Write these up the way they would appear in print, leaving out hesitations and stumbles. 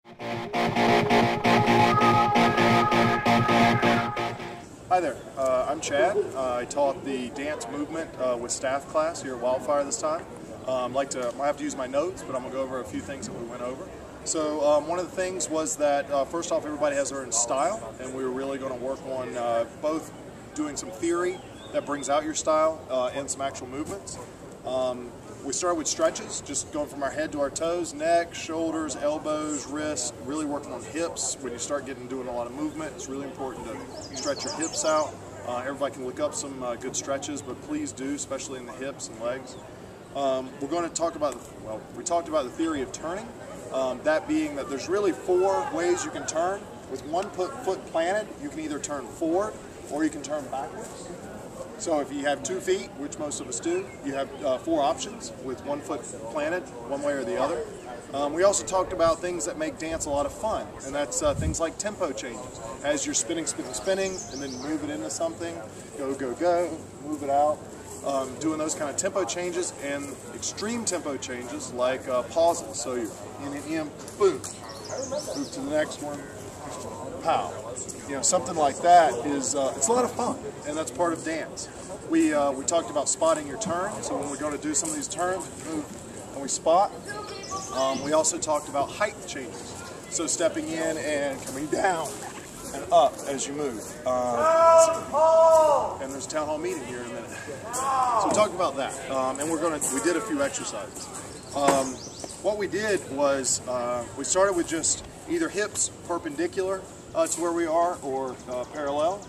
Hi there, I'm Chad. I taught the dance movement with staff class here at Wildfire this time. I might have to use my notes, but I'm going to go over a few things that we went over. So one of the things was that first off, everybody has their own style, and we were really going to work on both doing some theory that brings out your style and some actual movements. We started with stretches, just going from our head to our toes, neck, shoulders, elbows, wrists, really working on hips. When you start doing a lot of movement, it's really important to stretch your hips out. Everybody can look up some good stretches, but please do, especially in the hips and legs. We're going to talk about, we talked about the theory of turning, that being that there's really 4 ways you can turn. With one foot planted, you can either turn forward or you can turn backwards. So if you have 2 feet, which most of us do, you have 4 options with 1 foot planted, one way or the other. We also talked about things that make dance a lot of fun, and that's things like tempo changes. As you're spinning, and then move it into something, go, go, go, move it out. Doing those kind of tempo changes and extreme tempo changes like pauses. So you're in and in, boom, move to the next one, pow. You know, something like that is it's a lot of fun, and that's part of dance. We talked about spotting your turn. So when we're going to do some of these turns, we move and we spot. We also talked about height changes. So stepping in and coming down and up as you move. And there's a town hall meeting here in a minute. So we talked about that, and we did a few exercises. What we did was we started with just either hips perpendicular to where we are or parallel,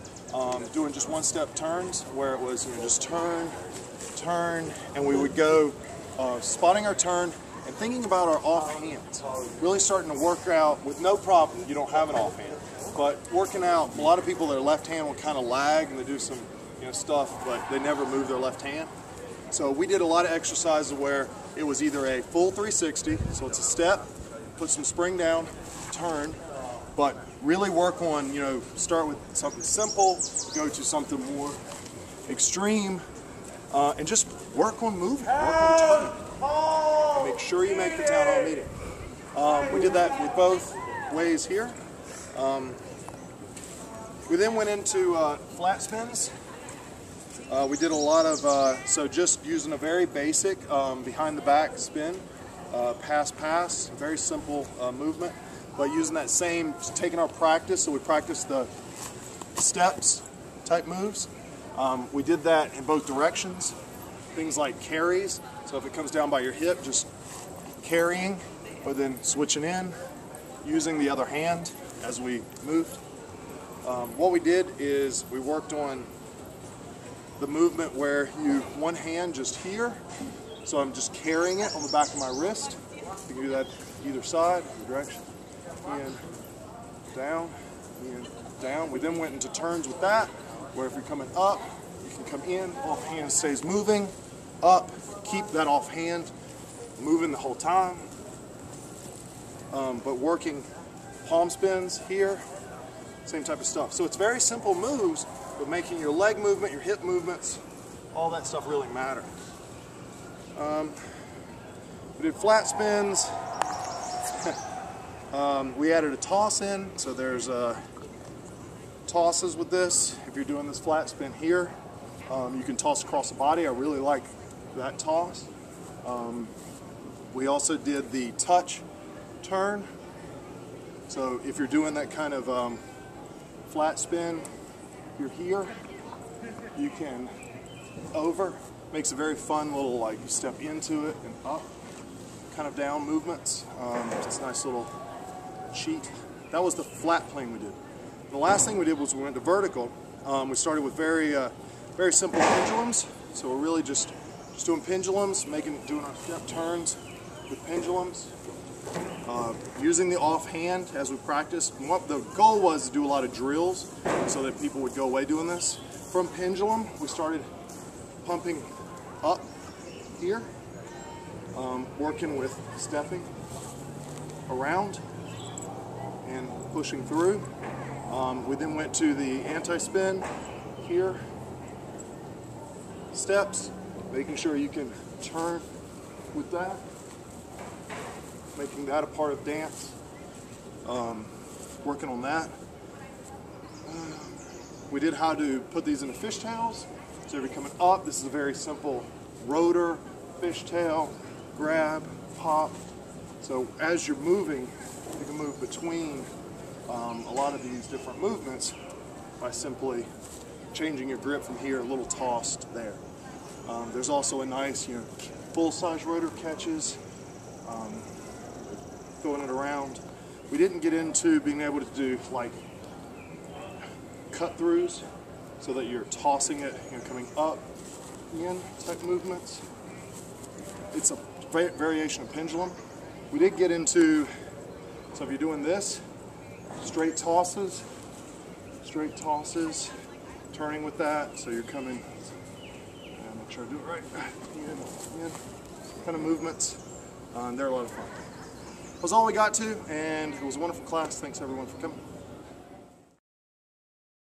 doing just 1-step turns where it was just turn, turn, and we would go spotting our turn and thinking about our offhands, really starting to work out with no problem. You don't have an offhand, but working out. A lot of people, their left hand will kind of lag and they do some stuff, but they never move their left hand. So we did a lot of exercises where it was either a full 360, so it's a step, put some spring down, turn, but really work on, start with something simple, go to something more extreme, and just work on moving, work on turning. And make sure you make the town hall meeting. We did that with both ways here. We then went into flat spins. We did a lot of, so just using a very basic behind the back spin, pass, very simple movement, but using that same, taking our practice, so we practiced the steps type moves. We did that in both directions, things like carries, so if it comes down by your hip, just carrying, but then switching in, using the other hand as we moved. What we did is we worked on the movement where one hand just here, so I'm just carrying it on the back of my wrist. You can do that either side, either direction. In, down, in, down. We then went into turns with that, where if you're coming up, you can come in, off hand stays moving, up, keep that off hand moving the whole time. But working palm spins here, same type of stuff. So it's very simple moves, but making your leg movement, your hip movements, all that stuff really matter. We did flat spins. We added a toss in, so there's tosses with this. If you're doing this flat spin here, you can toss across the body. I really like that toss. We also did the touch turn. So if you're doing that kind of flat spin, you're here, you can over. Makes a very fun little, like, you step into it and up, kind of down movements. It's a nice little cheat. That was the flat plane we did. The last thing we did was we went to vertical. We started with very simple pendulums. So we're really just doing pendulums, doing our step turns with pendulums. Using the offhand as we practice. And what the goal was to do a lot of drills so that people would go away doing this. From pendulum, we started pumping up here, working with stepping around and pushing through. We then went to the anti-spin here, steps, making sure you can turn with that, making that a part of dance. working on that. We did how to put these into fishtails. So if you're coming up, this is a very simple rotor, fishtail, grab, pop. So as you're moving, you can move between a lot of these different movements by simply changing your grip from here, a little toss to there. There's also a nice, full-size rotor catches, throwing it around. We didn't get into being able to do like cut-throughs, so that you're tossing it, coming up, in type movements. It's a variation of pendulum. We did get into, so if you're doing this, straight tosses, turning with that, so you're coming, and make sure I do it right, in, kind of movements. They're a lot of fun. That was all we got to, and it was a wonderful class. Thanks everyone for coming.